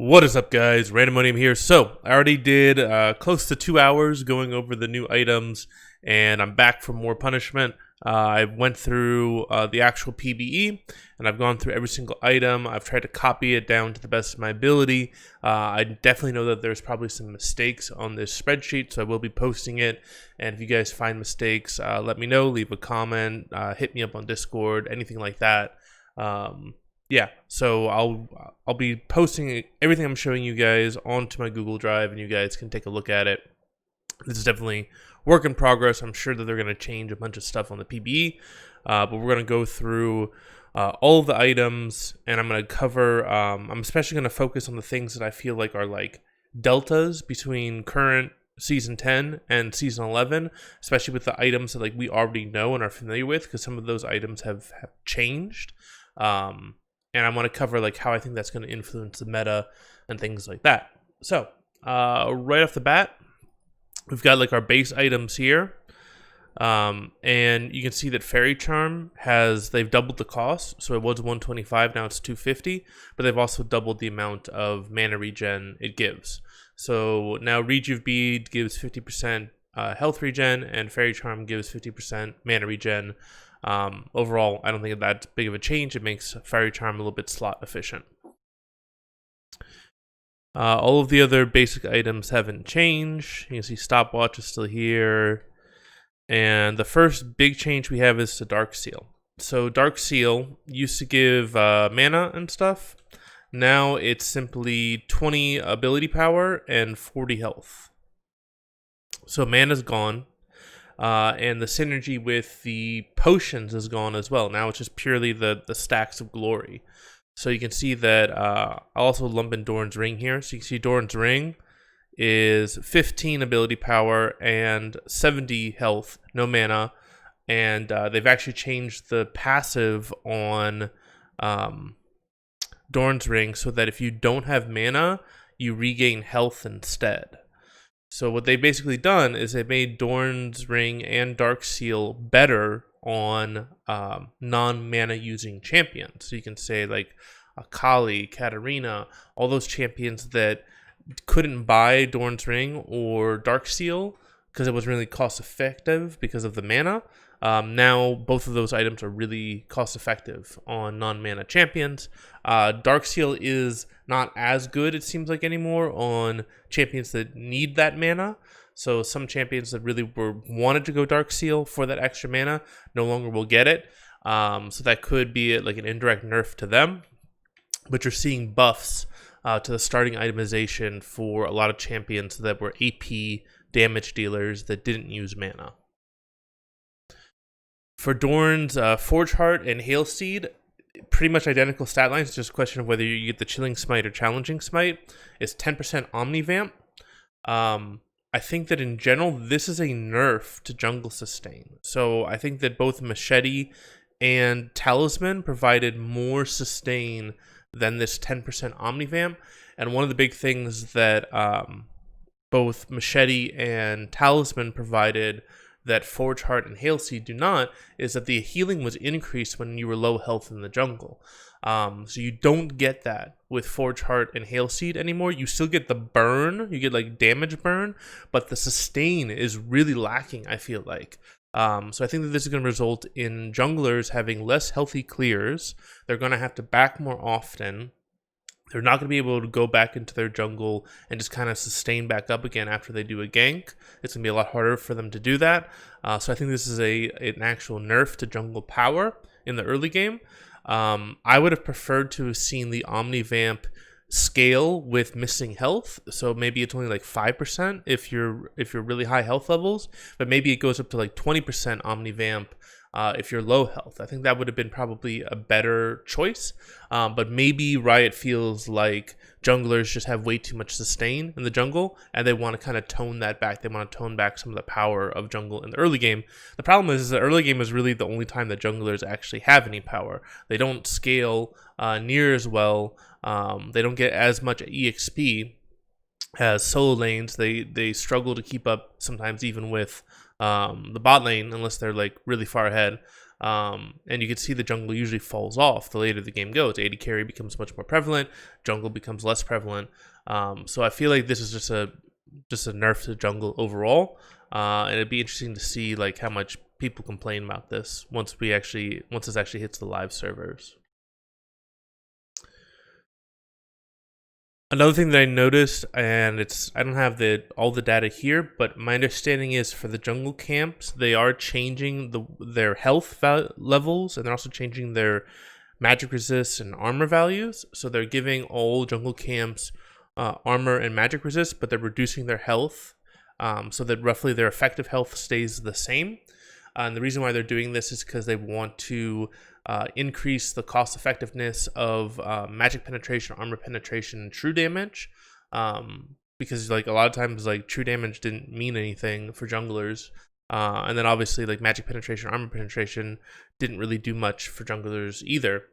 What is up, guys? Randomonium here. So, I already did close to 2 hours going over the new items, and I'm back for more punishment. I went through the actual PBE, and I've gone through every single item. I've tried to copy it down to the best of my ability. I definitely know that there's probably some mistakes on this spreadsheet, so I will be posting it. And if you guys find mistakes, let me know. Leave a comment. Hit me up on Discord, anything like that. Yeah, so I'll be posting everything I'm showing you guys onto my Google Drive, and you guys can take a look at it. This is definitely work in progress. I'm sure that they're going to change a bunch of stuff on the PBE, but we're going to go through all of the items, and I'm going to cover. I'm especially going to focus on the things that I feel like are like deltas between current Season 10 and Season 11, especially with the items that like we already know and are familiar with, because some of those items have changed. And I want to cover like how I think that's going to influence the meta and things like that. So right off the bat, we've got like our base items here. And you can see that Fairy Charm they've doubled the cost. So it was 125, now it's 250. But they've also doubled the amount of mana regen it gives. So now Rejuve Bead gives 50% health regen, and Fairy Charm gives 50% mana regen. Overall, I don't think that's big of a change. It makes Fairy Charm a little bit slot efficient. All of the other basic items haven't changed. You can see Stopwatch is still here. And the first big change we have is the Dark Seal. So Dark Seal used to give mana and stuff. Now it's simply 20 ability power and 40 health. So mana's gone. And the synergy with the potions is gone as well. Now it's just purely the stacks of glory. So you can see that I'll also lump in Doran's Ring here. So you can see Doran's Ring is 15 ability power and 70 health, no mana. And they've actually changed the passive on Doran's Ring so that if you don't have mana, you regain health instead. So what they've basically done is they made Doran's Ring and Dark Seal better on non-mana using champions. So you can say like Akali, Katarina, all those champions that couldn't buy Doran's Ring or Dark Seal because it was really cost effective because of the mana. Now both of those items are really cost effective on non-mana champions. Dark Seal is not as good, it seems like, anymore on champions that need that mana. So some champions that really wanted to go Dark Seal for that extra mana no longer will get it. So that could be like an indirect nerf to them. But you're seeing buffs to the starting itemization for a lot of champions that were AP damage dealers that didn't use mana. For Doran's Forge Heart and Hailseed, pretty much identical stat lines. It's just a question of whether you get the Chilling Smite or Challenging Smite. It's 10% Omnivamp. I think that in general, this is a nerf to Jungle Sustain. So I think that both Machete and Talisman provided more sustain than this 10% Omnivamp. And one of the big things that both Machete and Talisman provided that Forge Heart and Hailseed do not is that the healing was increased when you were low health in the jungle. So you don't get that with Forge Heart and Hailseed anymore. You still get the burn, you get like damage burn, but the sustain is really lacking, I feel like. So I think that this is going to result in junglers having less healthy clears. They're going to have to back more often. They're not going to be able to go back into their jungle and just kind of sustain back up again after they do a gank. It's going to be a lot harder for them to do that. So I think this is an actual nerf to jungle power in the early game. I would have preferred to have seen the Omnivamp scale with missing health. So maybe it's only like 5% if you're really high health levels, but maybe it goes up to like 20% Omnivamp if you're low health. I think that would have been probably a better choice. But maybe Riot feels like junglers just have way too much sustain in the jungle, and they want to kind of tone that back. They want to tone back some of the power of jungle in the early game. The problem is the early game is really the only time that junglers actually have any power. They don't scale near as well. They don't get as much EXP as solo lanes. They struggle to keep up sometimes even with the bot lane unless they're like really far ahead. And you can see the jungle usually falls off the later the game goes. AD carry becomes much more prevalent, jungle becomes less prevalent. So I feel like this is just a nerf to jungle overall, and it'd be interesting to see like how much people complain about this once this actually hits the live servers. Another thing that I noticed, and I don't have all the data here, but my understanding is for the jungle camps, they are changing their health levels, and they're also changing their magic resist and armor values. So they're giving all jungle camps armor and magic resist, but they're reducing their health, so that roughly their effective health stays the same. And the reason why they're doing this is because they want to increase the cost effectiveness of magic penetration, armor penetration, and true damage. Because like a lot of times like true damage didn't mean anything for junglers. And then obviously like magic penetration, armor penetration didn't really do much for junglers either.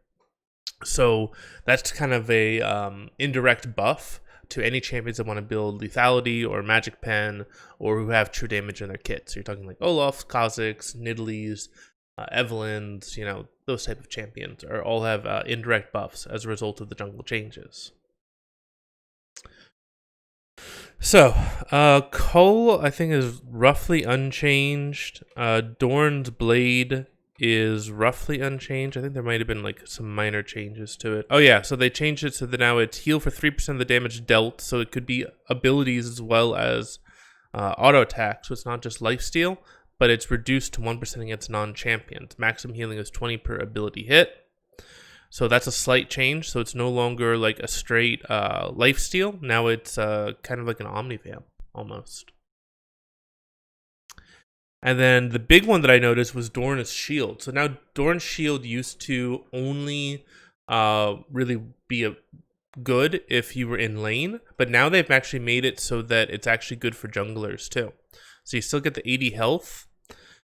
So that's kind of a indirect buff to any champions that want to build lethality or magic pen or who have true damage in their kit. So you're talking like Olafs, Kha'Zix, Nidalees, Evelynns, those type of champions all have indirect buffs as a result of the jungle changes. So, Cull, I think, is roughly unchanged. Dorn's Blade is roughly unchanged. I think there might have been like some minor changes to it. Oh yeah, so they changed it so that now it's heal for 3% of the damage dealt, so it could be abilities as well as auto attack, so it's not just lifesteal, but it's reduced to 1% against non-champions. Maximum healing is 20 per ability hit. So that's a slight change. So it's no longer like a straight lifesteal. Now it's kind of like an Omnivamp almost. And then the big one that I noticed was Dorn's Shield. So now Dorn's Shield used to only really be good if you were in lane, but now they've actually made it so that it's actually good for junglers too. So you still get the 80 health.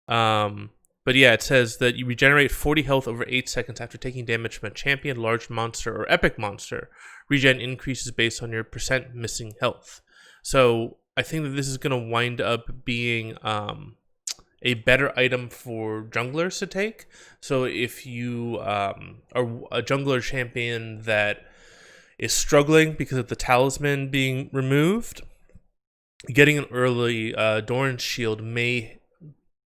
But yeah, it says that you regenerate 40 health over 8 seconds after taking damage from a champion, large monster, or epic monster. Regen increases based on your percent missing health. So I think that this is going to wind up being a better item for junglers to take. So if you are a jungler champion that is struggling because of the talisman being removed, getting an early Dorn's Shield may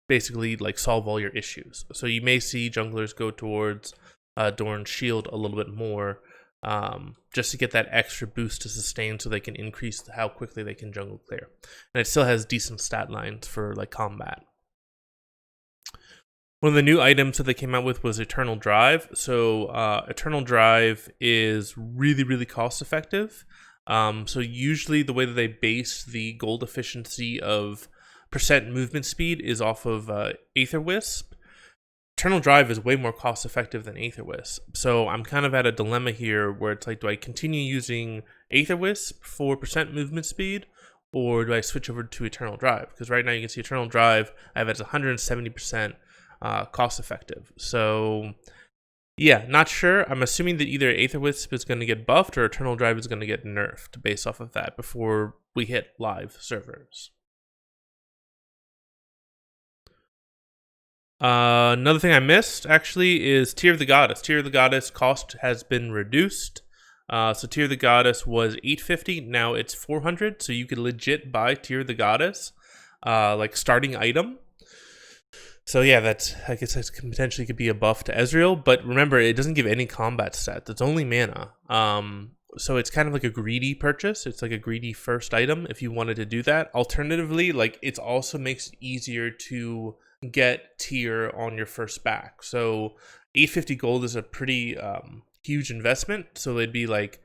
basically like solve all your issues. So you may see junglers go towards Dorn's Shield a little bit more, just to get that extra boost to sustain so they can increase how quickly they can jungle clear. And it still has decent stat lines for like combat. One of the new items that they came out with was Eternal Drive. So Eternal Drive is really, really cost effective. So usually the way that they base the gold efficiency of percent movement speed is off of Aether Wisp. Eternal Drive is way more cost effective than Aether Wisp. So I'm kind of at a dilemma here where it's like, do I continue using Aether Wisp for percent movement speed, or do I switch over to Eternal Drive? Because right now you can see Eternal Drive, I have it as 170% cost effective. So yeah, not sure. I'm assuming that either Aether Wisp is going to get buffed or Eternal Drive is going to get nerfed based off of that before we hit live servers. Another thing I missed actually is Tear of the Goddess. Tear of the Goddess cost has been reduced. So Tear of the Goddess was $850, now it's $400. So you could legit buy Tear of the Goddess, like starting item. So yeah, I guess that potentially could be a buff to Ezreal. But remember, it doesn't give any combat stats. It's only mana. So it's kind of like a greedy purchase. It's like a greedy first item if you wanted to do that. Alternatively, like it also makes it easier to get tier on your first back. So 850 gold is a pretty huge investment. So it'd be like,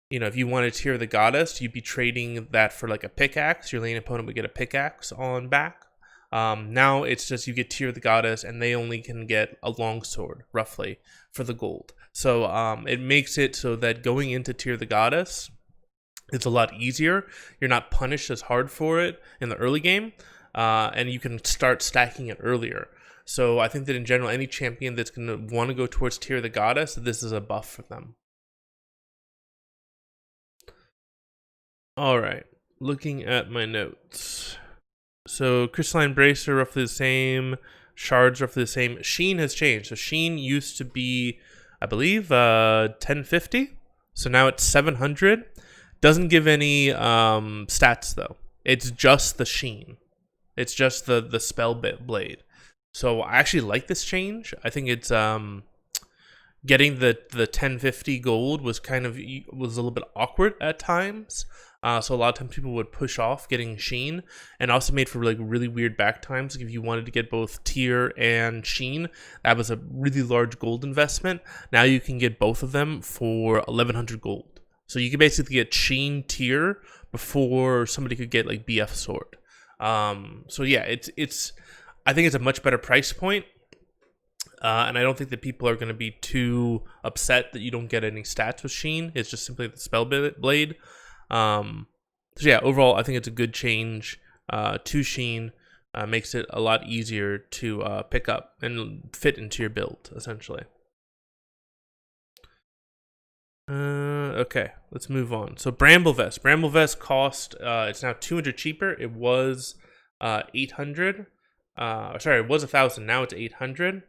if you wanted Tear of the Goddess, you'd be trading that for like a pickaxe. Your lane opponent would get a pickaxe on back. Now it's just you get Tear of the Goddess and they only can get a longsword roughly for the gold. So it makes it so that going into Tear of the Goddess, it's a lot easier. You're not punished as hard for it in the early game. And you can start stacking it earlier. So I think that in general, any champion that's going to want to go towards Tear of the Goddess, this is a buff for them. All right, looking at my notes. So Crystalline Bracer, roughly the same. Shards roughly the same. Sheen has changed. So Sheen used to be, I believe, 1050. So now it's 700. Doesn't give any stats though. It's just the Sheen. It's just the spell blade. So I actually like this change. I think it's getting the 1050 gold was a little bit awkward at times. So a lot of times people would push off getting Sheen, and also made for like really weird back times. Like if you wanted to get both Tier and Sheen, that was a really large gold investment. Now you can get both of them for 1100 gold. So you can basically get Sheen Tier before somebody could get like BF Sword. So yeah, it's I think it's a much better price point. And I don't think that people are going to be too upset that you don't get any stats with Sheen. It's just simply the spell blade. So yeah, overall, I think it's a good change to Sheen. Makes it a lot easier to pick up and fit into your build, essentially. Okay, let's move on. So Bramble Vest. Bramble Vest cost, it's now 200 cheaper. It was 800. Sorry, it was 1,000. Now it's 800.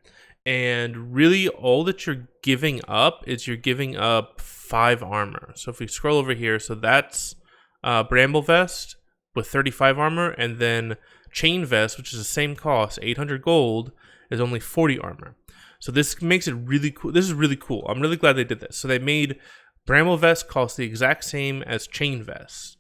And really, all that you're giving up is you're giving up 5 armor. So if we scroll over here, so that's Bramble Vest with 35 armor, and then Chain Vest, which is the same cost, 800 gold, is only 40 armor. So this makes it really cool. This is really cool. I'm really glad they did this. So they made Bramble Vest cost the exact same as Chain Vest.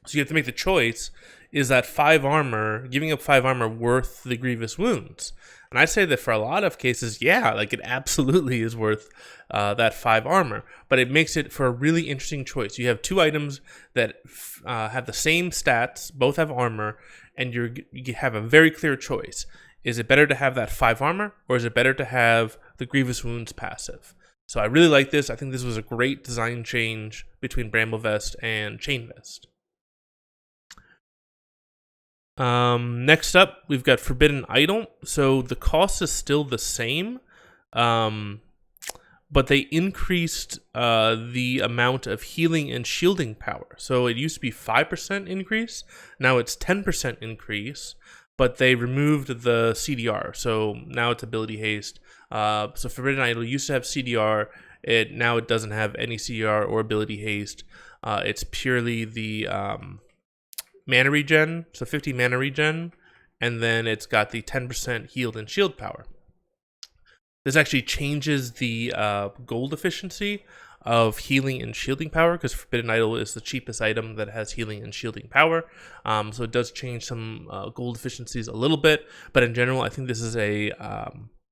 So you have to make the choice: is that 5 armor, giving up 5 armor, worth the grievous wounds? And I'd say that for a lot of cases, yeah, like it absolutely is worth that 5 armor. But it makes it for a really interesting choice. You have 2 items that have the same stats, both have armor, and you have a very clear choice. Is it better to have that 5 armor, or is it better to have the grievous wounds passive? So I really like this. I think this was a great design change between Bramble Vest and Chain Vest. Next up, we've got Forbidden Idol. So the cost is still the same, but they increased the amount of healing and shielding power. So it used to be 5% increase, now it's 10% increase, but they removed the CDR. So now it's ability haste. So Forbidden Idol used to have CDR. Now it doesn't have any CDR or ability haste. It's purely the mana regen, so 50 mana regen, and then it's got the 10% healed and shield power. This actually changes the gold efficiency of healing and shielding power, because Forbidden Idol is the cheapest item that has healing and shielding power. So it does change some gold efficiencies a little bit, but in general, I think this is a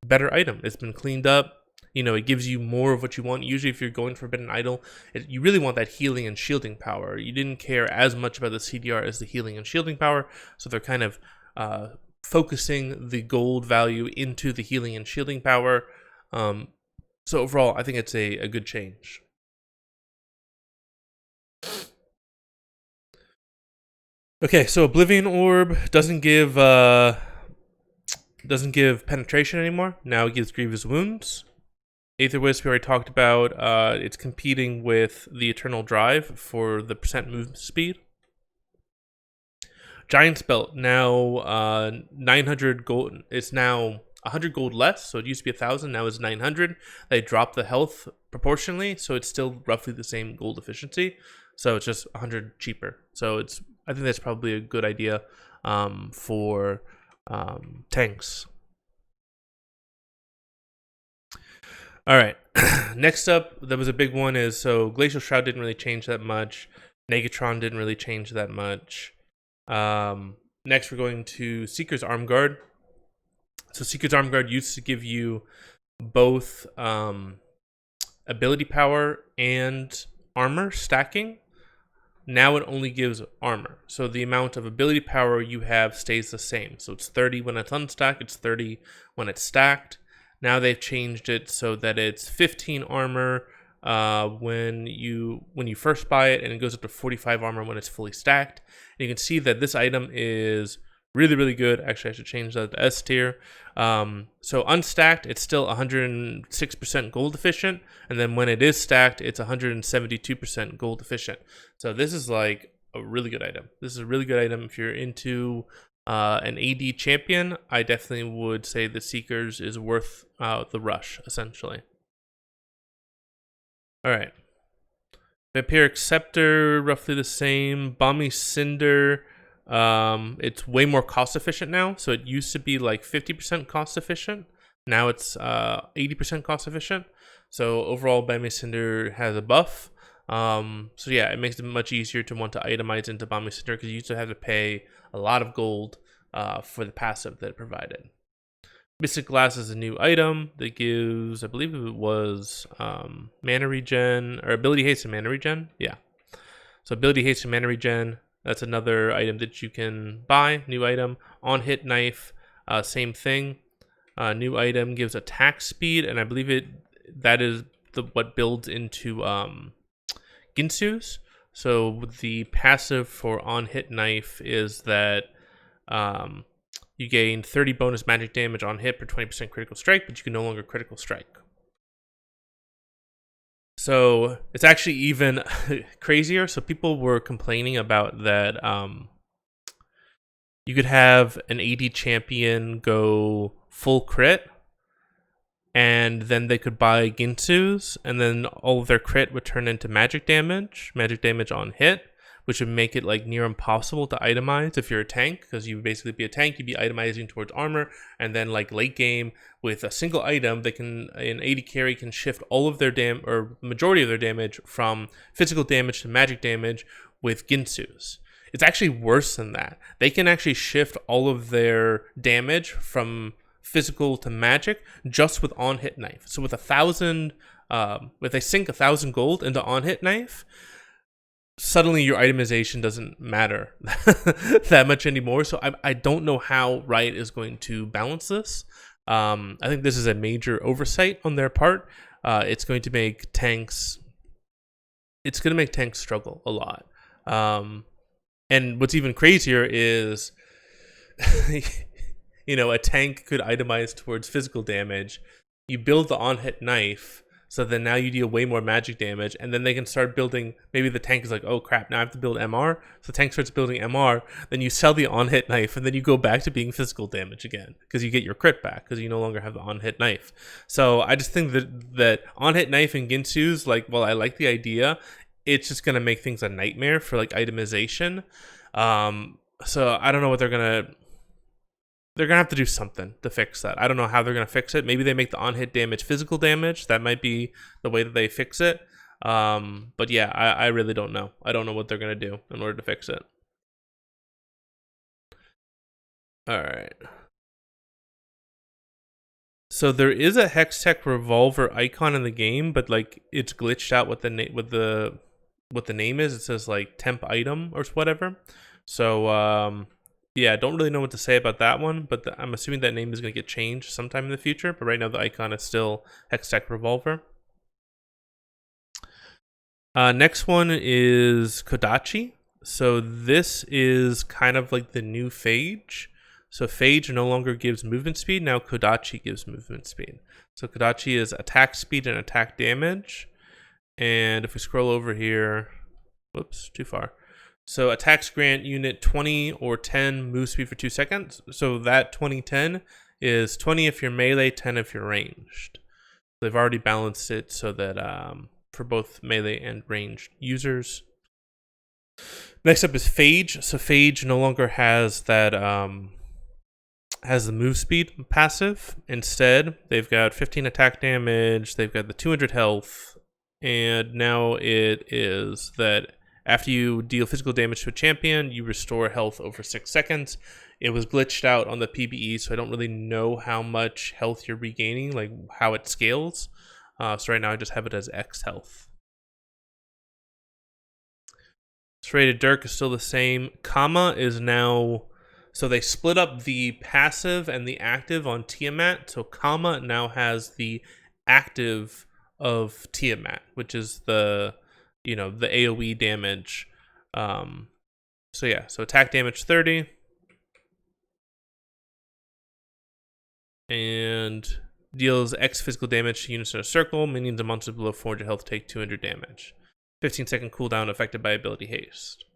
better item. It's been cleaned up. You know, it gives you more of what you want. Usually if you're going for Forbidden Idol, you really want that healing and shielding power. You didn't care as much about the CDR as the healing and shielding power, so they're kind of focusing the gold value into the healing and shielding power. So overall, I think it's a good change. Okay, so Oblivion Orb doesn't give penetration anymore. Now it gives grievous wounds. Aether Wisp we already talked about. It's competing with the Eternal Drive for the percent movement speed. Giant's Belt, now 900 gold. It's now 100 gold less, so it used to be 1,000, now it's 900. They dropped the health proportionally, so it's still roughly the same gold efficiency. So it's just 100 cheaper. So I think that's probably a good idea for tanks. All right, next up, there was a big one so Glacial Shroud didn't really change that much. Negatron didn't really change that much. Next, we're going to Seeker's Armguard. So Seeker's Armguard used to give you both ability power and armor stacking. Now it only gives armor. So the amount of ability power you have stays the same. So it's 30 when it's unstacked, it's 30 when it's stacked. Now they've changed it so that it's 15 armor when you first buy it, and it goes up to 45 armor when it's fully stacked. And you can see that this item is really, really good. Actually, I should change that to S tier. So unstacked, it's still 106% gold efficient, and then when it is stacked, it's 172% gold efficient. So this is like a really good item. This is a really good item if you're into An AD champion, I definitely would say the Seekers is worth the rush, essentially. Alright. Vampiric Scepter, roughly the same. Balmy Cinder, it's way more cost efficient now. So it used to be like 50% cost efficient. Now it's 80% cost efficient. So overall, Balmy Cinder has a buff. So yeah, it makes it much easier to want to itemize into Balmy Cinder because you used to have to pay a lot of gold for the passive that it provided. Mystic Glass is a new item that gives, I believe it was mana regen, or ability haste and mana regen. Yeah. So ability haste and mana regen, that's another item that you can buy. New item. On hit knife, same thing. New item gives attack speed, and I believe that is what builds into Ginsu's. So the passive for on hit knife is that you gain 30 bonus magic damage on hit per 20% critical strike, but you can no longer critical strike. So it's actually even crazier. So people were complaining about that. You could have an AD champion go full crit, and then they could buy Ginsu's, and then all of their crit would turn into magic damage on hit, which would make it like near impossible to itemize if you're a tank, because you would basically be a tank, you'd be itemizing towards armor, and then like late game with a single item, an AD carry can shift all of their or majority of their damage from physical damage to magic damage with Ginsu's. It's actually worse than that. They can actually shift all of their damage from physical to magic just with on hit knife. So with 1,000, if they sink 1,000 gold into on hit knife, suddenly your itemization doesn't matter that much anymore. So I don't know how Riot is going to balance this. I think this is a major oversight on their part. It's going to make tanks struggle a lot. And what's even crazier is a tank could itemize towards physical damage. You build the on-hit knife, so then now you deal way more magic damage, and then they can start building. Maybe the tank is like, oh crap, now I have to build MR. So the tank starts building MR, then you sell the on-hit knife, and then you go back to being physical damage again, because you get your crit back, because you no longer have the on-hit knife. So I just think that on-hit knife and Ginsu's, like, well, I like the idea. It's just going to make things a nightmare for like itemization. So I don't know what they're going to have to do something to fix that. I don't know how they're going to fix it. Maybe they make the on-hit damage physical damage. That might be the way that they fix it. But yeah, I really don't know. I don't know what they're going to do in order to fix it. All right. So there is a Hextech revolver icon in the game, but like it's glitched out what the name is. It says like temp item or whatever. So yeah, I don't really know what to say about that one, but I'm assuming that name is going to get changed sometime in the future. But right now the icon is still Hextech revolver. Next one is Kodachi. So this is kind of like the new Phage. So Phage no longer gives movement speed. Now Kodachi gives movement speed. So Kodachi is attack speed and attack damage. And if we scroll over here, whoops, too far. So attacks grant unit 20 or 10 move speed for 2 seconds. So that 20-10 is 20 if you're melee, 10 if you're ranged. They've already balanced it so that for both melee and ranged users. Next up is Phage. So Phage no longer has that has the move speed passive. Instead, they've got 15 attack damage. They've got the 200 health, and now it is that after you deal physical damage to a champion, you restore health over 6 seconds. It was glitched out on the PBE, so I don't really know how much health you're regaining, like how it scales. So right now I just have it as X health. Serrated Dirk is still the same. Kama is now... So they split up the passive and the active on Tiamat. So Kama now has the active of Tiamat, which is the AoE damage. So yeah, so attack damage 30. And deals X physical damage to units in a circle. Minions and monsters below 400 health take 200 damage. 15-second cooldown affected by ability haste.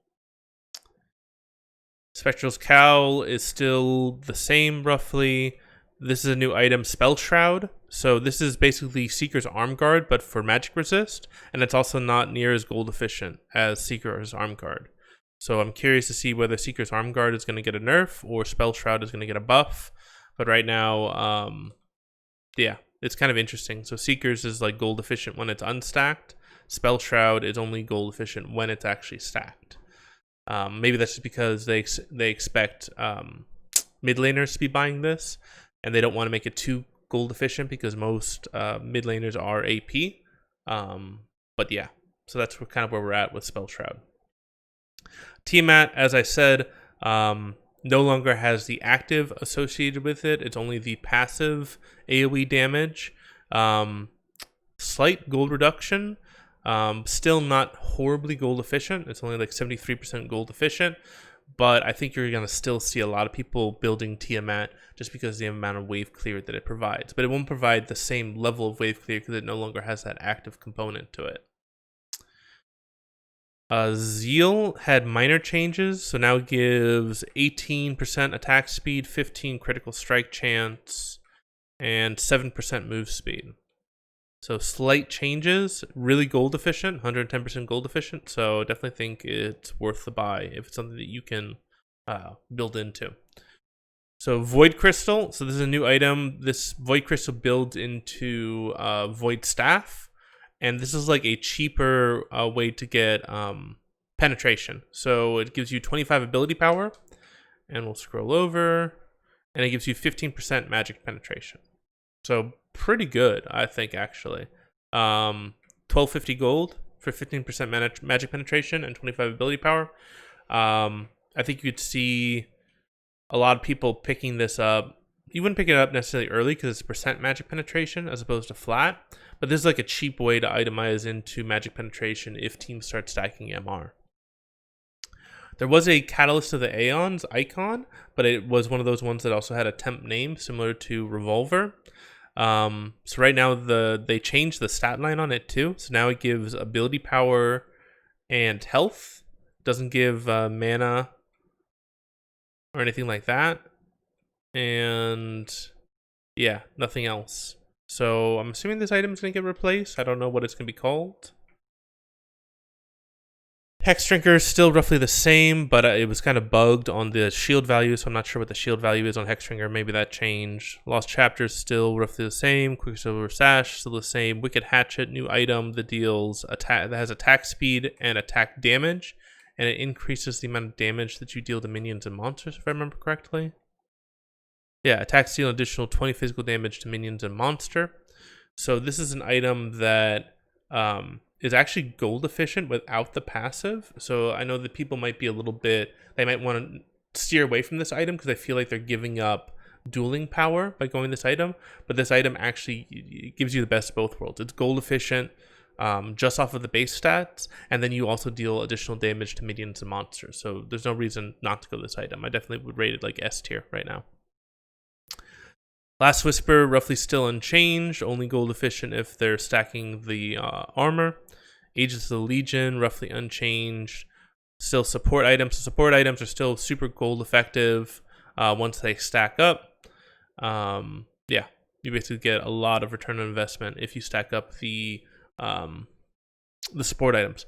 Spectral's Cowl is still the same, roughly. This is a new item, Spell Shroud. So this is basically Seeker's Armguard, but for magic resist, and it's also not near as gold efficient as Seeker's Armguard. So I'm curious to see whether Seeker's Armguard is going to get a nerf or Spell Shroud is going to get a buff. But right now, yeah, it's kind of interesting. So Seeker's is like gold efficient when it's unstacked. Spell Shroud is only gold efficient when it's actually stacked. Maybe that's just because they expect mid laners to be buying this, and they don't want to make it too gold efficient because most mid laners are AP. But yeah, so that's kind of where we're at with Spell Shroud. Tiamat, as I said, no longer has the active associated with it. It's only the passive AoE damage. Slight gold reduction. Still not horribly gold efficient. It's only like 73% gold efficient. But I think you're going to still see a lot of people building Tiamat just because of the amount of wave clear that it provides. But it won't provide the same level of wave clear because it no longer has that active component to it. Zeal had minor changes, so now it gives 18% attack speed, 15 critical strike chance, and 7% move speed. So slight changes, really gold efficient, 110% gold efficient, so definitely think it's worth the buy if it's something that you can build into. So Void Crystal, so this is a new item. This Void Crystal builds into Void Staff. And this is like a cheaper way to get penetration. So it gives you 25 ability power. And we'll scroll over. And it gives you 15% magic penetration. So pretty good, I think, actually. 1250 gold for 15% magic penetration and 25 ability power. I think you'd see a lot of people picking this up. You wouldn't pick it up necessarily early because it's percent magic penetration as opposed to flat. But this is like a cheap way to itemize into magic penetration if teams start stacking MR. There was a Catalyst of the Aeons icon, but it was one of those ones that also had a temp name similar to Revolver. So right now they changed the stat line on it too. So now it gives ability power and health. It doesn't give mana or anything like that. And yeah, nothing else. So I'm assuming this item is going to get replaced. I don't know what it's going to be called. Hex Drinker is still roughly the same, but it was kind of bugged on the shield value, so I'm not sure what the shield value is on Hex Drinker. Maybe that changed. Lost Chapter is still roughly the same. Quicksilver Sash still the same. Wicked Hatchet, new item that deals that has attack speed and attack damage, and it increases the amount of damage that you deal to minions and monsters, if I remember correctly. Yeah, attacks deal an additional 20 physical damage to minions and monster. So this is an item that is actually gold efficient without the passive. So I know that people might be a little bit, they might want to steer away from this item because they feel like they're giving up dueling power by going this item. But this item actually gives you the best of both worlds. It's gold efficient just off of the base stats, and then you also deal additional damage to minions and monsters. So there's no reason not to go this item. I definitely would rate it like S tier right now. Last Whisper, roughly still unchanged, only gold efficient if they're stacking the armor. Agents of the Legion, roughly unchanged. Still support items. So support items are still super gold effective once they stack up. Yeah, you basically get a lot of return on investment if you stack up the support items.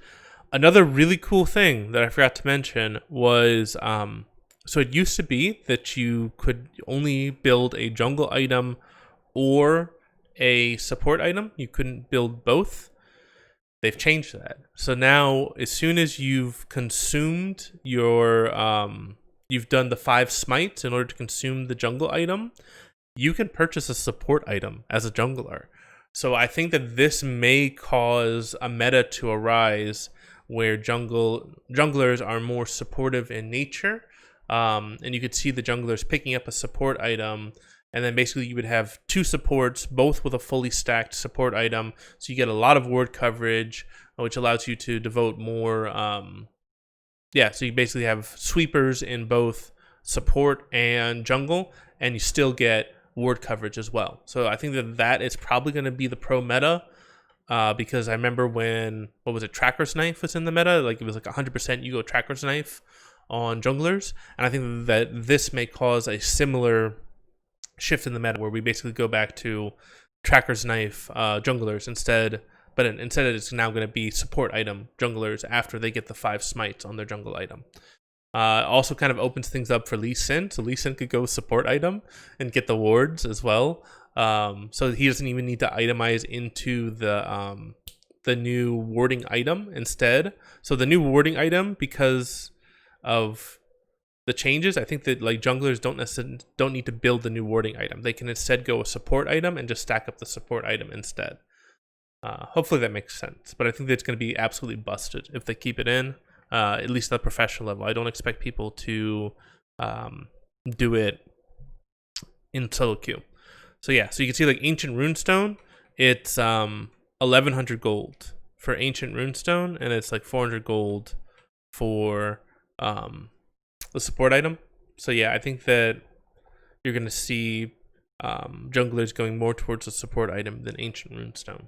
Another really cool thing that I forgot to mention was... so it used to be that you could only build a jungle item or a support item. You couldn't build both. They've changed that. So now, as soon as you've consumed your, you've done the 5 smites in order to consume the jungle item, you can purchase a support item as a jungler. So I think that this may cause a meta to arise where junglers are more supportive in nature. And you could see the junglers picking up a support item, and then basically you would have 2 supports, both with a fully stacked support item. So you get a lot of ward coverage, which allows you to devote more. So you basically have sweepers in both support and jungle, and you still get ward coverage as well. So I think that is probably going to be the pro meta. Because I remember when, Tracker's Knife was in the meta, like it was like 100% you go Tracker's Knife on junglers, and I think that this may cause a similar shift in the meta where we basically go back to Tracker's Knife junglers instead, but instead it's now going to be support item junglers after they get the 5 smites on their jungle item. Also kind of opens things up for Lee Sin, so Lee Sin could go support item and get the wards as well. So he doesn't even need to itemize into the new warding item instead. So the new warding item, because of the changes, I think that like junglers don't need to build the new warding item. They can instead go a support item and just stack up the support item instead. Hopefully that makes sense, but I think that's going to be absolutely busted if they keep it in, at least at the professional level. I don't expect people to do it in solo queue. So yeah, so you can see like Ancient Runestone, it's 1100 gold for Ancient Runestone, and it's like 400 gold for the support item. So yeah, I think that you're going to see junglers going more towards the support item than Ancient Runestone.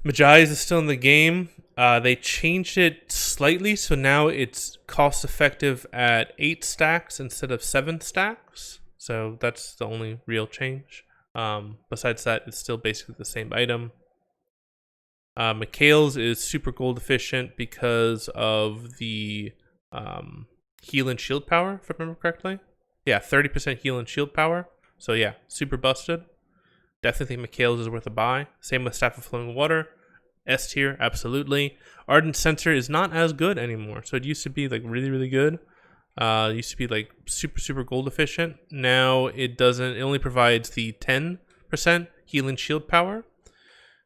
Magi's is still in the game. They changed it slightly, so now it's cost effective at 8 stacks instead of 7 stacks. So that's the only real change. Besides that, it's still basically the same item. Mikhail's is super gold efficient because of the heal and shield power, if I remember correctly. Yeah, 30% heal and shield power. So yeah, super busted. Definitely think Mikhail's is worth a buy. Same with Staff of Flowing Water. S tier, absolutely. Ardent Sensor is not as good anymore. So it used to be like really, really good. It used to be like super gold efficient. Now it doesn't. It only provides the 10% heal and shield power.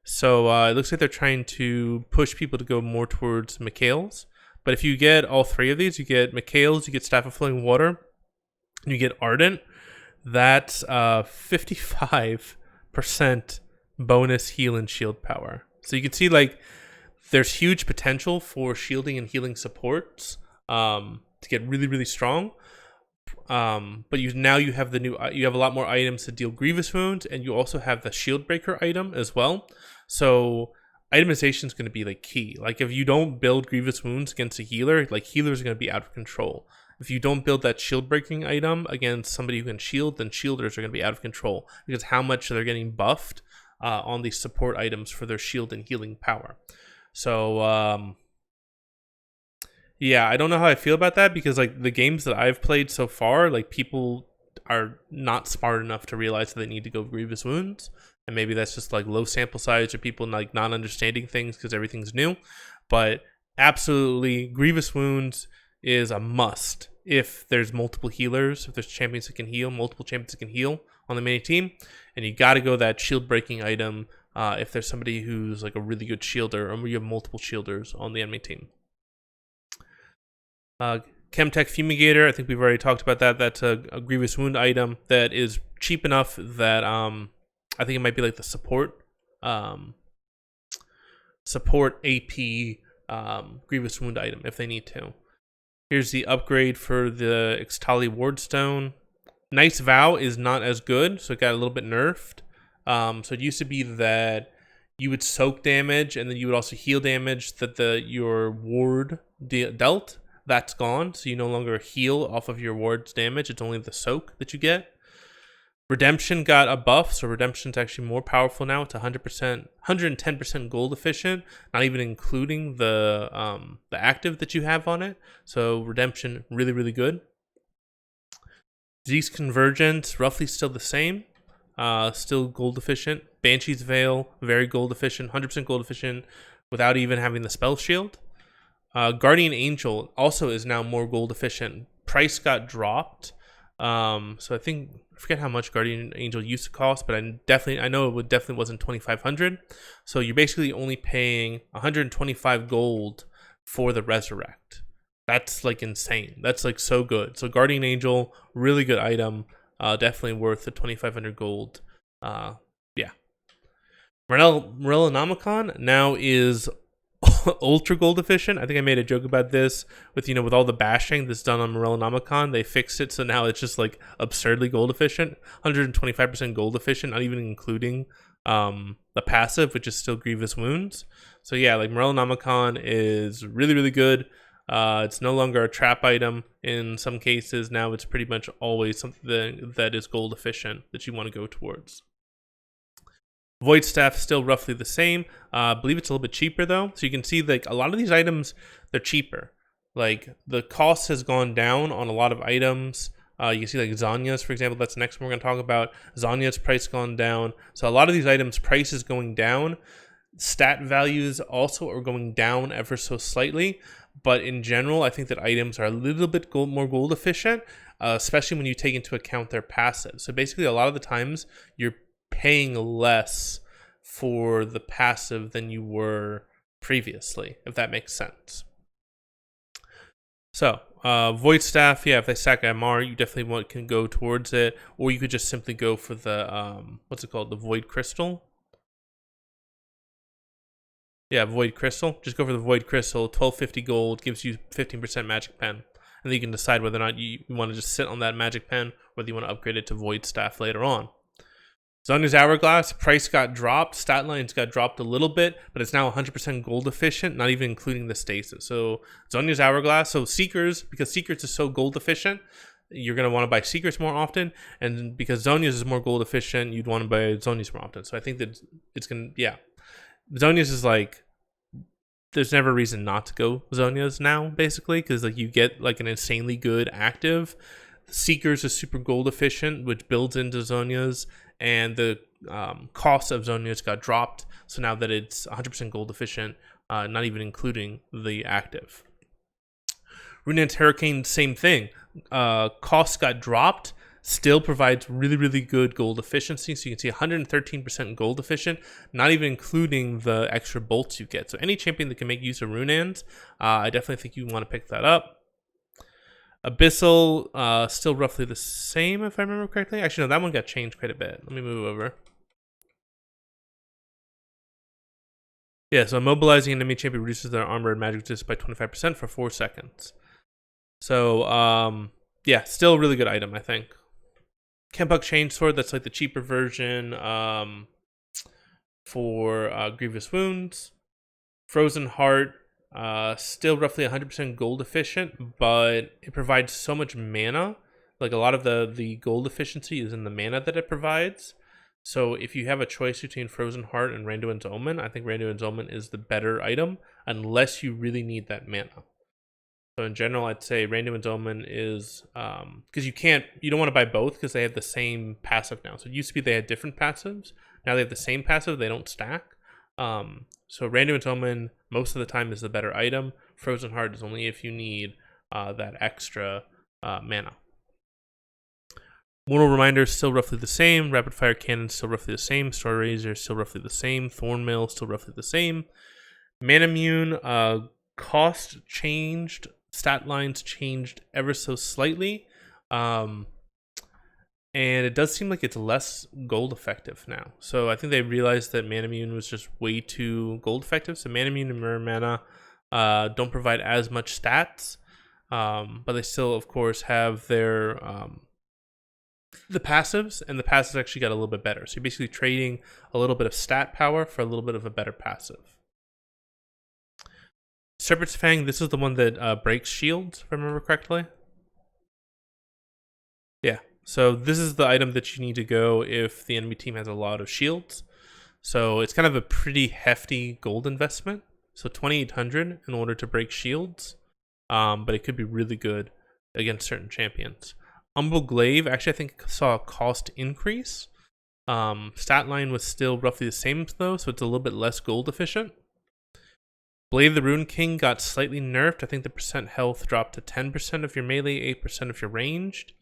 So it looks like they're trying to push people to go more towards Mikhail's. But if you get all 3 of these, you get Mikhail's, you get Staff of Flowing Water, and you get Ardent, that's 55% bonus heal and shield power. So you can see like there's huge potential for shielding and healing supports to get really, really strong. But you have you have a lot more items to deal grievous wounds, and you also have the shield breaker item as well. So itemization is going to be like key. Like if you don't build grievous wounds against a healer, like healers are going to be out of control. If you don't build that shield breaking item against somebody who can shield, then shielders are going to be out of control because how much they're getting buffed on these support items for their shield and healing power. So yeah, I don't know how I feel about that because like the games that I've played so far, like people are not smart enough to realize that they need to go grievous wounds, and maybe that's just like low sample size or people like not understanding things because everything's new. But absolutely, grievous wounds is a must if there's multiple healers, if there's champions that can heal, multiple champions that can heal on the main team, and you got to go that shield breaking item if there's somebody who's like a really good shielder or you have multiple shielders on the enemy team. Chemtech Fumigator, I think we've already talked about that. That's a grievous wound item that is cheap enough that I think it might be like the support AP grievous wound item if they need to. Here's the upgrade for the Ixtali Wardstone. Nice Vow is not as good, so it got a little bit nerfed. So it used to be that you would soak damage and then you would also heal damage that your ward dealt. That's gone, so you no longer heal off of your ward's damage. It's only the soak that you get. Redemption got a buff, so Redemption's actually more powerful now. It's 110% gold efficient, not even including the active that you have on it. So Redemption, really, really good. Zeke's Convergence, roughly still the same. Still gold efficient. Banshee's Veil, very gold efficient, 100% gold efficient without even having the spell shield. Guardian Angel also is now more gold efficient. Price got dropped. So I forget how much Guardian Angel used to cost, but I know it definitely wasn't 2,500. So you're basically only paying 125 gold for the Resurrect. That's like insane. That's like so good. So Guardian Angel, really good item. Definitely worth the 2,500 gold. Yeah. Morellonomicon now is ultra gold efficient. I think I made a joke about this with all the bashing that's done on Morellonomicon. They fixed it so now it's just like absurdly gold efficient. 125% gold efficient, not even including the passive, which is still Grievous Wounds. So yeah, like Morellonomicon is really, really good. It's no longer a trap item in some cases. Now it's pretty much always something that is gold efficient that you want to go towards. Void Staff still roughly the same. I believe it's a little bit cheaper though. So you can see like a lot of these items, they're cheaper. Like the cost has gone down on a lot of items. You can see like Zanya's, for example, that's the next one we're going to talk about. Zanya's price gone down. So a lot of these items, price is going down. Stat values also are going down ever so slightly. But in general, I think that items are a little bit more gold efficient, especially when you take into account their passive. So basically, a lot of the times, you're paying less for the passive than you were previously, if that makes sense. So, Void Staff, yeah, if they sack MR, you definitely can go towards it, or you could just simply go for the, what's it called, the Void Crystal. Yeah, Void Crystal. Just go for the Void Crystal. 1250 gold gives you 15% Magic Pen. And then you can decide whether or not you want to just sit on that Magic Pen, whether you want to upgrade it to Void Staff later on. Zonya's Hourglass, price got dropped. Stat lines got dropped a little bit, but it's now 100% gold efficient, not even including the stasis. So Zonya's Hourglass, so Seekers, because Seekers is so gold efficient, you're going to want to buy Seekers more often. And because Zonya's is more gold efficient, you'd want to buy Zonya's more often. So I think that it's going to, yeah. Zonya's is like, there's never a reason not to go Zonya's now, basically, because like you get like an insanely good active. Seekers is super gold efficient, which builds into Zonya's, and the cost of Zonya's got dropped. So now that it's 100% gold efficient, not even including the active. Rune's Hurricane, same thing. Cost got dropped. Still provides really, really good gold efficiency. So you can see 113% gold efficient, not even including the extra bolts you get. So any champion that can make use of Runeans, I definitely think you want to pick that up. Abyssal, still roughly the same, if I remember correctly. Actually, no, that one got changed quite a bit. Let me move over. Yeah, so mobilizing an enemy champion reduces their armor and magic resist by 25% for 4 seconds. So, yeah, still a really good item, I think. Kempuk Chainsword, that's like the cheaper version for Grievous Wounds. Frozen Heart, still roughly 100% gold efficient, but it provides so much mana. Like a lot of the gold efficiency is in the mana that it provides. So if you have a choice between Frozen Heart and Randuin's Omen, I think Randuin's Omen is the better item, unless you really need that mana. So in general, I'd say Randuin's Omen is, because you don't want to buy both because they have the same passive now. So it used to be they had different passives. Now they have the same passive, they don't stack. So Randuin's Omen most of the time is the better item. Frozen Heart is only if you need that extra mana. Mortal Reminder is still roughly the same. Rapid Fire Cannon is still roughly the same. Star Razor is still roughly the same. Thornmail is still roughly the same. Manamune, cost changed. Stat lines changed ever so slightly. And it does seem like it's less gold effective now. So I think they realized that Manamune was just way too gold effective. So Manamune and Mirror Mana don't provide as much stats. But they still, of course, have their the passives, and the passives actually got a little bit better. So you're basically trading a little bit of stat power for a little bit of a better passive. Serpent's Fang, this is the one that breaks shields, if I remember correctly. Yeah, so this is the item that you need to go if the enemy team has a lot of shields. So it's kind of a pretty hefty gold investment. So 2,800 in order to break shields. But it could be really good against certain champions. Umbral Glaive, actually I think saw a cost increase. Stat line was still roughly the same though, so it's a little bit less gold efficient. Blade of the Rune King got slightly nerfed. I think the percent health dropped to 10% if you're melee, 8% if you're ranged.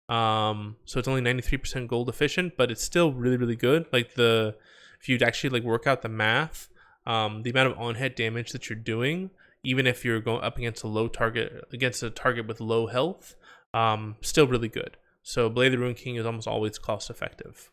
So it's only 93% gold efficient, but it's still really, really good. Like if you'd actually like work out the math, the amount of on-hit damage that you're doing, even if you're going up against a target with low health, still really good. So Blade of the Rune King is almost always cost effective.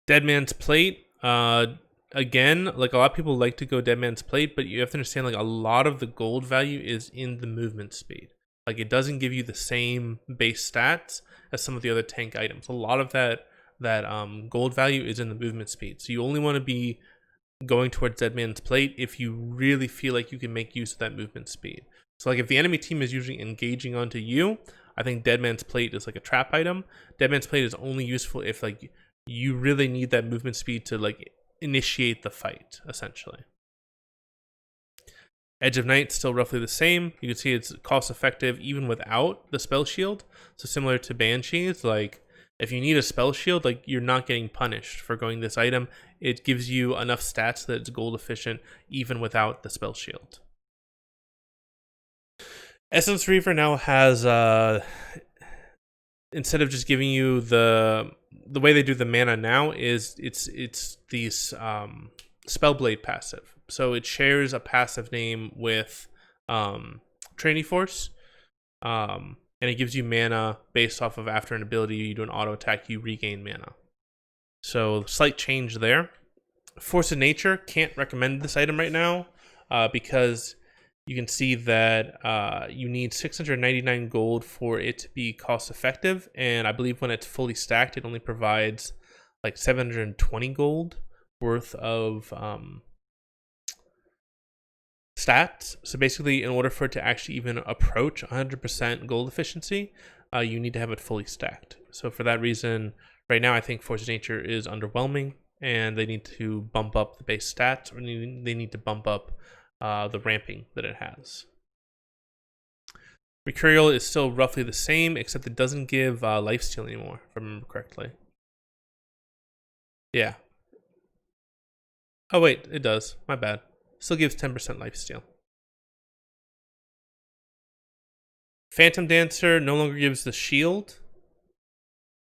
Dead Man's Plate, again, like a lot of people like to go Dead Man's Plate, but you have to understand like a lot of the gold value is in the movement speed. Like it doesn't give you the same base stats as some of the other tank items. A lot of that that gold value is in the movement speed. So you only want to be going towards Dead Man's Plate if you really feel like you can make use of that movement speed. So like if the enemy team is usually engaging onto you, I think Dead Man's Plate is like a trap item. Dead Man's Plate is only useful if like you really need that movement speed to like initiate the fight, essentially. Edge of Night still roughly the same. You can see it's cost effective even without the spell shield. So similar to Banshees, like if you need a spell shield, like you're not getting punished for going this item. It gives you enough stats that it's gold efficient even without the spell shield. Essence Reaver now has instead of just giving you the way they do the mana now is it's these Spellblade passive. So it shares a passive name with Training Force, and it gives you mana based off of after an ability you do an auto attack, you regain mana. So slight change there. Force of Nature, can't recommend this item right now because you can see that you need 699 gold for it to be cost effective, and I believe when it's fully stacked, it only provides like 720 gold worth of stats. So basically, in order for it to actually even approach 100% gold efficiency, you need to have it fully stacked. So for that reason, right now I think Force of Nature is underwhelming, and they need to bump up the base stats, or they need to bump up the ramping that it has. Mercurial is still roughly the same, except it doesn't give lifesteal anymore, if I remember correctly. Yeah. Oh wait, it does. My bad. Still gives 10% lifesteal. Phantom Dancer no longer gives the shield.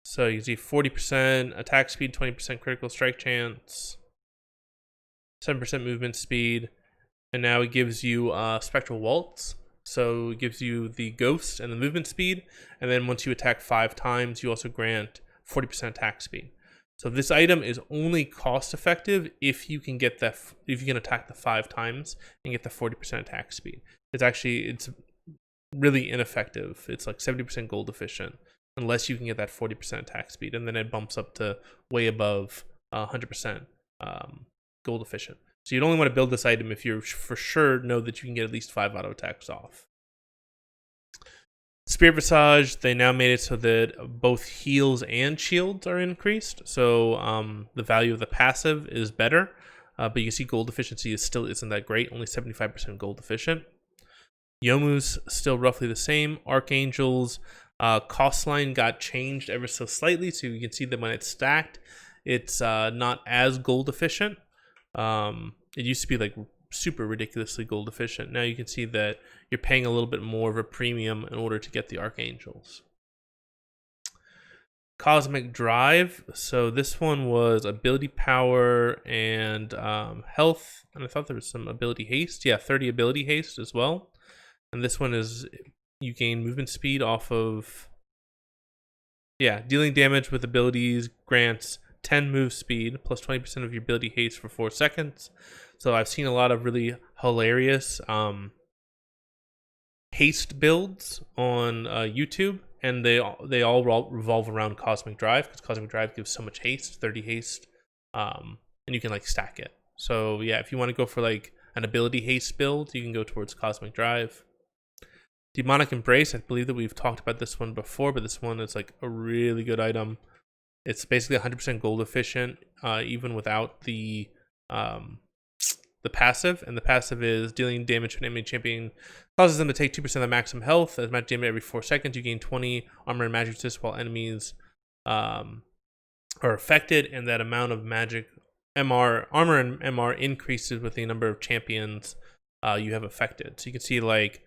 So you see 40% attack speed, 20% critical strike chance, 7% movement speed, and now it gives you Spectral Waltz. So it gives you the ghost and the movement speed, and then once you attack 5 times, you also grant 40% attack speed. So this item is only cost effective if you can get that, if you can attack the 5 times and get the 40% attack speed. It's really ineffective. It's like 70% gold efficient unless you can get that 40% attack speed, and then it bumps up to way above 100% gold efficient. So you'd only want to build this item if you're for sure know that you can get at least 5 auto attacks off. Spirit Visage, they now made it so that both heals and shields are increased. So the value of the passive is better, but you can see gold efficiency still isn't that great, only 75% gold efficient. Yomu's still roughly the same. Archangel's cost line got changed ever so slightly, so you can see that when it's stacked, it's not as gold efficient. It used to be like super ridiculously gold efficient. Now you can see that you're paying a little bit more of a premium in order to get the Archangels. Cosmic Drive. So this one was ability power and health, and I thought there was some ability haste. Yeah, 30 ability haste as well. And this one is you gain movement speed off of dealing damage with abilities grants 10 move speed plus 20% of your ability haste for 4 seconds. So I've seen a lot of really hilarious haste builds on YouTube, and they all revolve around Cosmic Drive, because Cosmic Drive gives so much haste, 30 haste, and you can like stack it. So yeah, if you want to go for like an ability haste build, you can go towards Cosmic Drive. Demonic Embrace, I believe that we've talked about this one before, but this one is like a really good item. It's basically 100% gold efficient, even without the passive, and the passive is dealing damage to an enemy champion causes them to take 2% of the maximum health. As magic damage every 4 seconds, you gain 20 armor and magic resist while enemies are affected, and that amount of armor and MR increases with the number of champions you have affected. So you can see like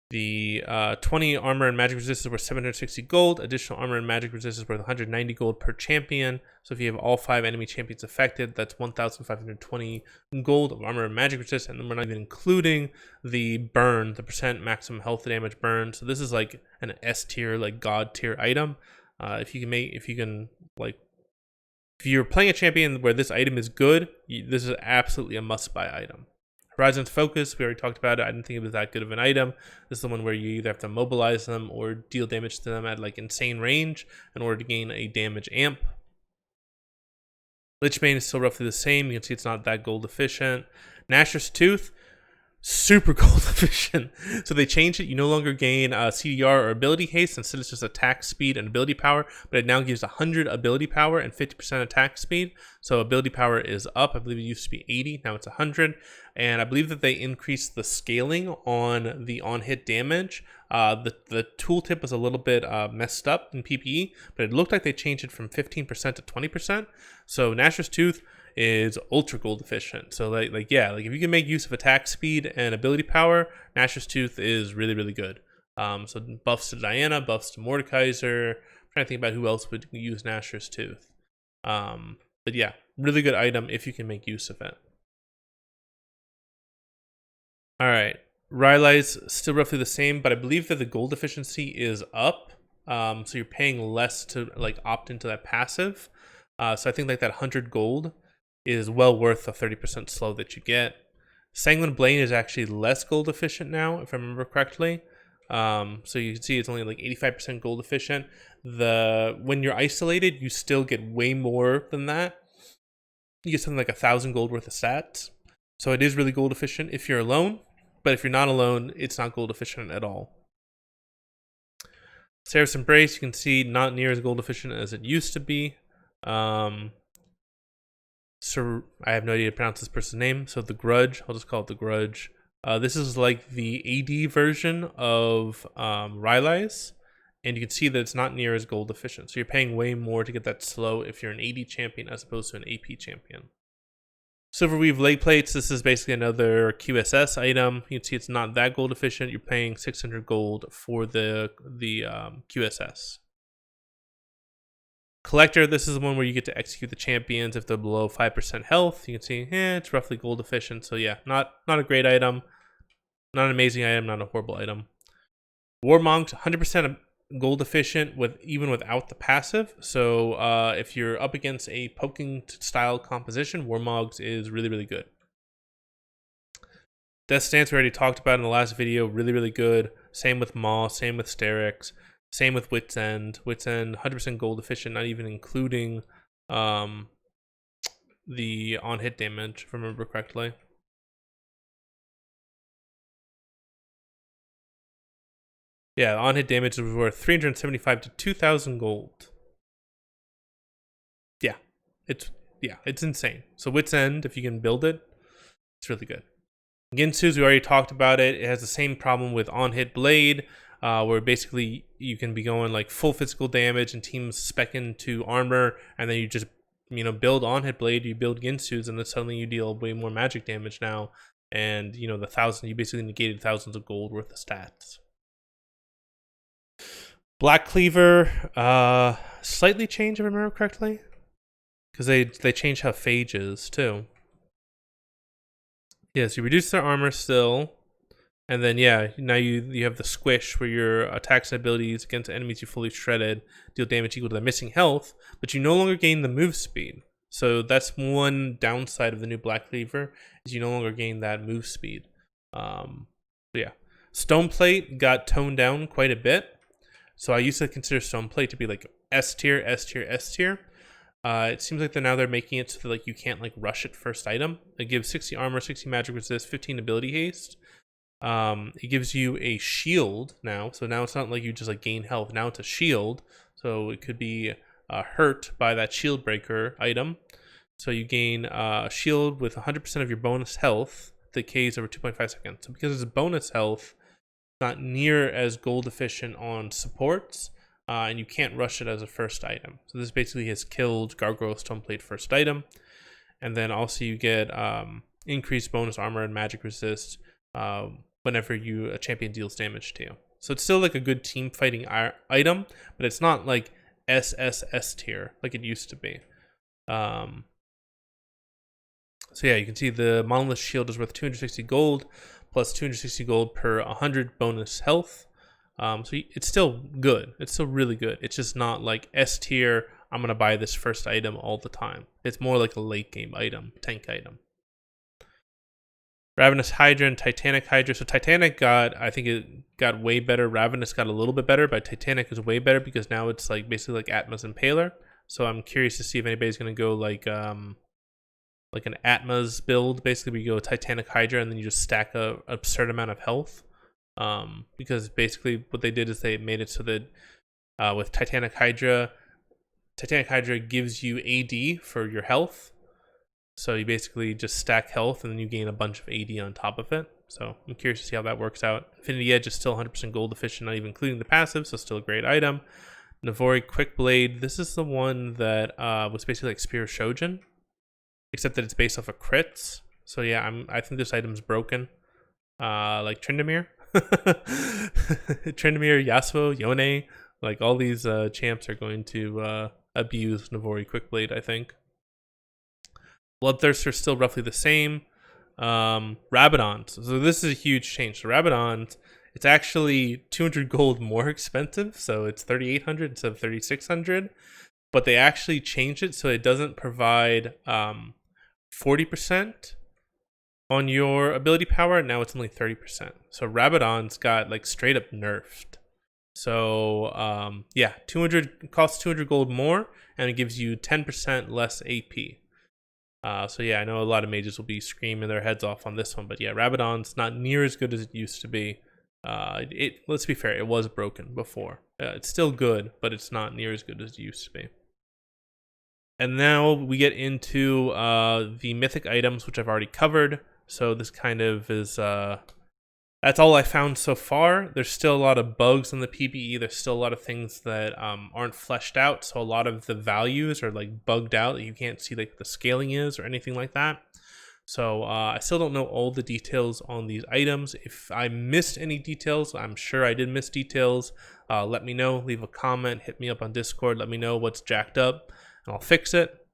the 20 armor and magic resistance worth 760 gold. Additional armor and magic resistance worth 190 gold per champion. So if you have all 5 enemy champions affected, that's 1,520 gold of armor and magic resistance. And then we're not even including the burn, the percent maximum health damage burn. So this is like an S tier, like god tier item. If you're playing a champion where this item is good, this is absolutely a must buy item. Horizon's Focus, we already talked about it. I didn't think it was that good of an item. This is the one where you either have to mobilize them or deal damage to them at like insane range in order to gain a damage amp. Lichbane is still roughly the same. You can see it's not that gold efficient. Nashor's Tooth, super gold efficient. So they changed it. You no longer gain CDR or ability haste. Instead, it's just attack speed and ability power. But it now gives 100 ability power and 50% attack speed. So ability power is up. I believe it used to be 80. Now it's 100. And I believe that they increased the scaling on the on-hit damage. The tooltip was a little bit messed up in PPE, but it looked like they changed it from 15% to 20%. So Nashor's Tooth is ultra gold efficient. So like if you can make use of attack speed and ability power, Nashor's Tooth is really, really good. So buffs to Diana, buffs to Mordekaiser. I'm trying to think about who else would use Nashor's Tooth. But yeah, really good item if you can make use of it. All right, Rylai's still roughly the same, but I believe that the gold efficiency is up. So you're paying less to like opt into that passive. So I think like that 100 gold is well worth the 30% slow that you get. Sanguine Blade is actually less gold efficient now, if I remember correctly. So you can see it's only like 85% gold efficient. When you're isolated, you still get way more than that. You get something like 1,000 gold worth of stats. So it is really gold efficient if you're alone, but if you're not alone, it's not gold efficient at all. Seraph's Embrace, you can see not near as gold efficient as it used to be. So I have no idea to pronounce this person's name. So the Grudge, I'll just call it the Grudge. This is like the AD version of Rylai's, and you can see that it's not near as gold efficient. So you're paying way more to get that slow if you're an AD champion as opposed to an AP champion. Silverweave leg plates. This is basically another QSS item. You can see it's not that gold efficient. You're paying 600 gold for the QSS. Collector, this is the one where you get to execute the champions if they're below 5% health. You can see, it's roughly gold efficient. So yeah, not a great item, not an amazing item, not a horrible item. Warmogs, 100% gold efficient even without the passive. So if you're up against a poking style composition, Warmogs is really, really good. Death Stance we already talked about in the last video, really, really good. Same with Maw, same with Sterix. Same with Wit's End. Wit's End, 100% gold efficient, not even including the on-hit damage, if I remember correctly. Yeah, on-hit damage is worth 375 to 2,000 gold. Yeah, it's insane. So Wit's End, if you can build it, it's really good. Ginsu's, we already talked about it. It has the same problem with on-hit blade. Where basically you can be going like full physical damage and teams spec into armor, and then you just build on hit blade, you build Ginsu's, and then suddenly you deal way more magic damage now, and you basically negated thousands of gold worth of stats. Black Cleaver, slightly changed if I remember correctly, because they changed how Phage is too. Yes, you reduce their armor still. And then, now you have the squish where your attacks and abilities against enemies you fully shredded deal damage equal to their missing health, but you no longer gain the move speed. So that's one downside of the new Black Cleaver, is you no longer gain that move speed. Stoneplate got toned down quite a bit. So I used to consider Stoneplate to be like S tier, S tier, S tier. It seems like they're making it so that you can't like rush it first item. It gives 60 armor, 60 magic resist, 15 ability haste. It gives you a shield now, so now it's not like you just like gain health. Now it's a shield, so it could be hurt by that shield breaker item. So you gain a shield with 100% of your bonus health, decays over 2.5 seconds. So because it's bonus health, not near as gold efficient on supports, and you can't rush it as a first item. So this basically has killed Gargoyle Stoneplate first item, and then also you get increased bonus armor and magic resist. Whenever a champion deals damage to you. So it's still like a good team fighting item, but it's not like SSS tier like it used to be. So yeah, you can see the Monolith Shield is worth 260 gold, plus 260 gold per 100 bonus health. So it's still good. It's still really good. It's just not like S tier, I'm going to buy this first item all the time. It's more like a late game item, tank item. Ravenous Hydra and Titanic Hydra. So Titanic I think it got way better. Ravenous got a little bit better, but Titanic is way better because now it's like basically like Atma's Impaler. So I'm curious to see if anybody's going to go like an Atma's build, basically where you go Titanic Hydra and then you just stack a absurd amount of health. Because basically what they did is they made it so that with Titanic Hydra gives you AD for your health. So you basically just stack health and then you gain a bunch of AD on top of it. So I'm curious to see how that works out. Infinity Edge is still 100% gold efficient, not even including the passive, so still a great item. Navori Quick Blade, this is the one that was basically like Spear of Shojin, except that it's based off of crits. So yeah, I think this item's broken. Like Tryndamere. Tryndamere, Yasuo, Yone, like all these champs are going to abuse Navori Quick Blade, I think. Bloodthirster still roughly the same. Rabadon. So this is a huge change. So Rabadon, it's actually 200 gold more expensive. So it's 3,800 instead of 3,600. But they actually changed it so it doesn't provide 40% on your ability power. Now it's only 30%. So Rabadon's got like straight up nerfed. So yeah, 200 costs 200 gold more, and it gives you 10% less AP. So yeah, I know a lot of mages will be screaming their heads off on this one, but yeah, Rabadon's not near as good as it used to be. Let's be fair, it was broken before. It's still good, but it's not near as good as it used to be. And now we get into the mythic items, which I've already covered. So this kind of is that's all I found so far. There's still a lot of bugs in the PBE. There's still a lot of things that aren't fleshed out. So a lot of the values are like bugged out. You can't see like the scaling is or anything like that. So I still don't know all the details on these items. If I missed any details, I'm sure I did miss details. Let me know. Leave a comment. Hit me up on Discord. Let me know what's jacked up, and I'll fix it.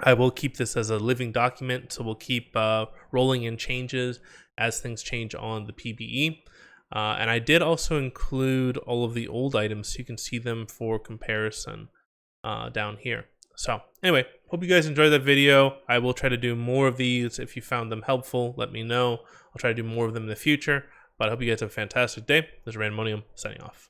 I will keep this as a living document, so we'll keep rolling in changes as things change on the PBE. And I did also include all of the old items so you can see them for comparison down here. So anyway, hope you guys enjoyed that video. I will try to do more of these. If you found them helpful, let me know. I'll try to do more of them in the future. But I hope you guys have a fantastic day. This is Randomonium signing off.